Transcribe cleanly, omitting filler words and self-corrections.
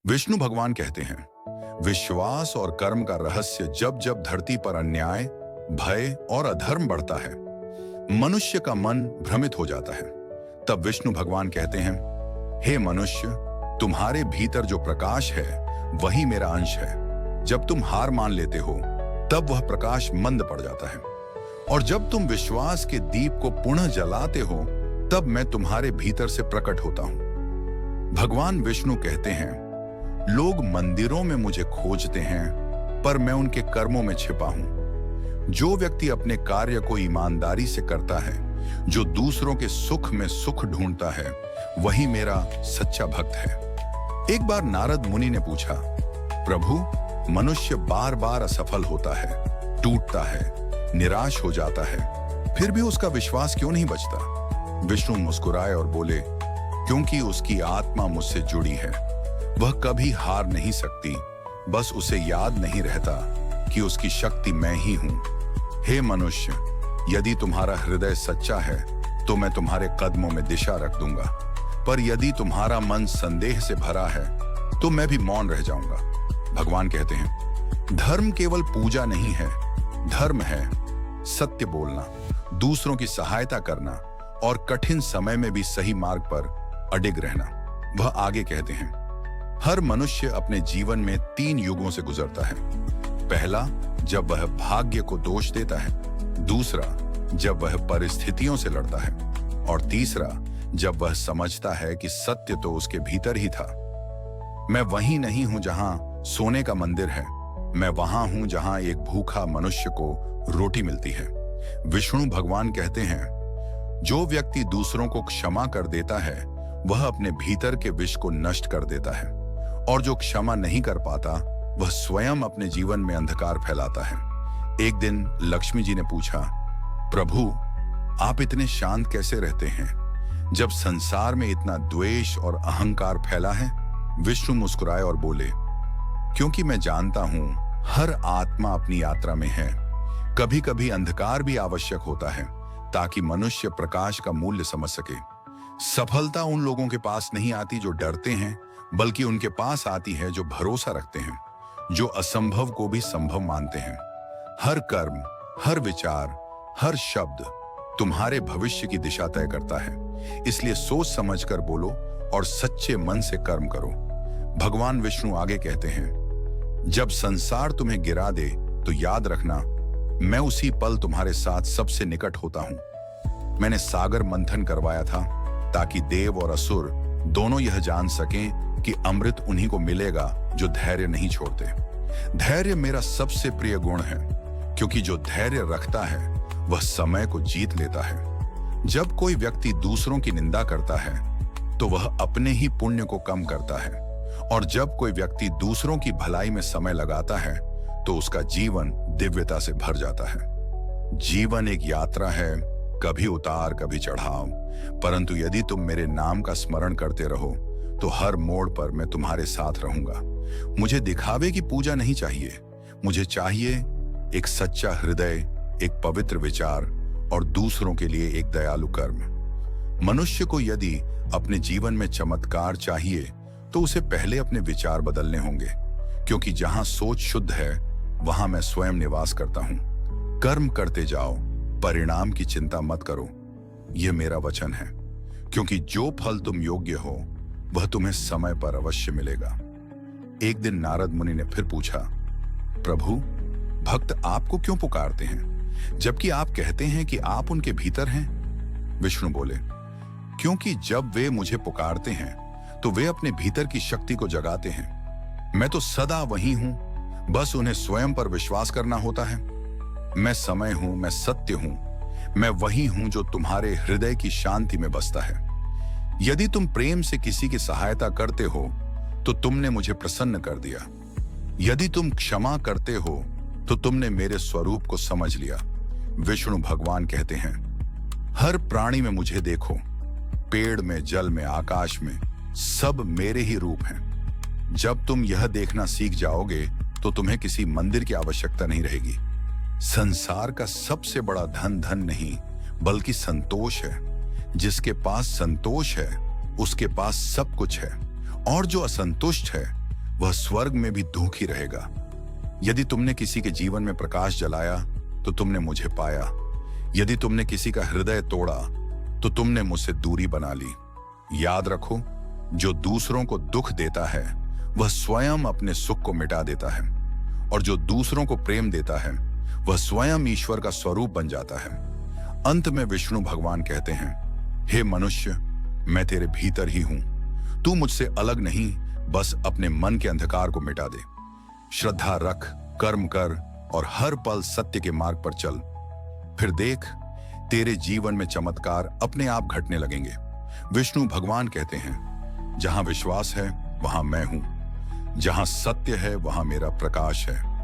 विष्णु भगवान कहते हैं, विश्वास और कर्म का रहस्य जब जब धरती पर अन्याय, भय और अधर्म बढ़ता है, मनुष्य का मन भ्रमित हो जाता है, तब विष्णु भगवान कहते हैं, हे मनुष्य, तुम्हारे भीतर जो प्रकाश है वही मेरा अंश है। जब तुम हार मान लेते हो तब वह प्रकाश मंद पड़ जाता है, और जब तुम विश्वास के दीप को पुनः जलाते हो तब मैं तुम्हारे भीतर से प्रकट होता हूं। भगवान विष्णु कहते हैं, लोग मंदिरों में मुझे खोजते हैं पर मैं उनके कर्मों में छिपा हूं। जो व्यक्ति अपने कार्य को ईमानदारी से करता है, जो दूसरों के सुख में सुख ढूंढता है, वही मेरा सच्चा भक्त है। एक बार नारद मुनि ने पूछा, प्रभु, मनुष्य बार बार असफल होता है, टूटता है, निराश हो जाता है, फिर भी उसका विश्वास क्यों नहीं बचता? विष्णु मुस्कुराए और बोले, क्योंकि उसकी आत्मा मुझसे जुड़ी है। वह कभी हार नहीं सकती, बस उसे याद नहीं रहता कि उसकी शक्ति मैं ही हूं। हे मनुष्य, यदि तुम्हारा हृदय सच्चा है तो मैं तुम्हारे कदमों में दिशा रख दूंगा, पर यदि तुम्हारा मन संदेह से भरा है तो मैं भी मौन रह जाऊंगा। भगवान कहते हैं, धर्म केवल पूजा नहीं है, धर्म है सत्य बोलना, दूसरों की सहायता करना और कठिन समय में भी सही मार्ग पर अडिग रहना। वह आगे कहते हैं, हर मनुष्य अपने जीवन में 3 युगों से गुजरता है। पहला, जब वह भाग्य को दोष देता है, दूसरा, जब वह परिस्थितियों से लड़ता है, और तीसरा, जब वह समझता है कि सत्य तो उसके भीतर ही था। मैं वहीं नहीं हूं जहां सोने का मंदिर है, मैं वहां हूं जहां एक भूखा मनुष्य को रोटी मिलती है। विष्णु भगवान कहते हैं, जो व्यक्ति दूसरों को क्षमा कर देता है वह अपने भीतर के विष को नष्ट कर देता है, और जो क्षमा नहीं कर पाता वह स्वयं अपने जीवन में अंधकार फैलाता है। एक दिन लक्ष्मी जी ने पूछा, प्रभु, आप इतने शांत कैसे रहते हैं जब संसार में इतना द्वेष और अहंकार फैला है? विष्णु मुस्कुराए और बोले, क्योंकि मैं जानता हूं हर आत्मा अपनी यात्रा में है। कभी कभी अंधकार भी आवश्यक होता है ताकि मनुष्य प्रकाश का मूल्य समझ सके। सफलता उन लोगों के पास नहीं आती जो डरते हैं, बल्कि उनके पास आती है जो भरोसा रखते हैं, जो असंभव को भी संभव मानते हैं। हर कर्म, हर विचार, हर शब्द तुम्हारे भविष्य की दिशा तय करता है, इसलिए सोच समझकर बोलो और सच्चे मन से कर्म करो। भगवान विष्णु आगे कहते हैं, जब संसार तुम्हें गिरा दे तो याद रखना, मैं उसी पल तुम्हारे साथ सबसे निकट होता हूं। मैंने सागर मंथन करवाया था ताकि देव और असुर दोनों यह जान सकें कि अमृत उन्हीं को मिलेगा जो धैर्य नहीं छोड़ते। धैर्य मेरा सबसे प्रिय गुण है, क्योंकि जो धैर्य रखता है वह समय को जीत लेता है। जब कोई व्यक्ति दूसरों की निंदा करता है तो वह अपने ही पुण्य को कम करता है, और जब कोई व्यक्ति दूसरों की भलाई में समय लगाता है तो उसका जीवन दिव्यता से भर जाता है। जीवन एक यात्रा है, कभी उतार कभी चढ़ाव, परंतु यदि तुम मेरे नाम का स्मरण करते रहो तो हर मोड़ पर मैं तुम्हारे साथ रहूंगा। मुझे दिखावे की पूजा नहीं चाहिए, मुझे चाहिए एक सच्चा हृदय, एक पवित्र विचार और दूसरों के लिए एक दयालु कर्म। मनुष्य को यदि अपने जीवन में चमत्कार चाहिए तो उसे पहले अपने विचार बदलने होंगे, क्योंकि जहां सोच शुद्ध है वहां मैं स्वयं निवास करता हूं। कर्म करते जाओ, परिणाम की चिंता मत करो, यह मेरा वचन है, क्योंकि जो फल तुम योग्य हो वह तुम्हें समय पर अवश्य मिलेगा। एक दिन नारद मुनि ने फिर पूछा, प्रभु, भक्त आपको क्यों पुकारते हैं जबकि आप कहते हैं कि आप उनके भीतर हैं? विष्णु बोले, क्योंकि जब वे मुझे पुकारते हैं तो वे अपने भीतर की शक्ति को जगाते हैं। मैं तो सदा वही हूं, बस उन्हें स्वयं पर विश्वास करना होता है। मैं समय हूं, मैं सत्य हूं, मैं वही हूं जो तुम्हारे हृदय की शांति में बसता है। यदि तुम प्रेम से किसी की सहायता करते हो तो तुमने मुझे प्रसन्न कर दिया। यदि तुम क्षमा करते हो तो तुमने मेरे स्वरूप को समझ लिया। विष्णु भगवान कहते हैं, हर प्राणी में मुझे देखो, पेड़ में, जल में, आकाश में, सब मेरे ही रूप हैं। जब तुम यह देखना सीख जाओगे तो तुम्हें किसी मंदिर की आवश्यकता नहीं रहेगी। संसार का सबसे बड़ा धन धन नहीं बल्कि संतोष है। जिसके पास संतोष है उसके पास सब कुछ है, और जो असंतुष्ट है वह स्वर्ग में भी दुखी रहेगा। यदि तुमने किसी के जीवन में प्रकाश जलाया तो तुमने मुझे पाया। यदि तुमने किसी का हृदय तोड़ा तो तुमने मुझसे दूरी बना ली। याद रखो, जो दूसरों को दुख देता है वह स्वयं अपने सुख को मिटा देता है, और जो दूसरों को प्रेम देता है वह स्वयं ईश्वर का स्वरूप बन जाता है। अंत में विष्णु भगवान कहते हैं, हे मनुष्य, मैं तेरे भीतर ही हूं। तू मुझसे अलग नहीं, बस अपने मन के अंधकार को मिटा दे। श्रद्धा रख, कर्म कर और हर पल सत्य के मार्ग पर चल। फिर देख, तेरे जीवन में चमत्कार अपने आप घटने लगेंगे। विष्णु भगवान कहते हैं, जहां विश्वास है वहां मैं हूं, जहां सत्य है वहां मेरा प्रकाश है।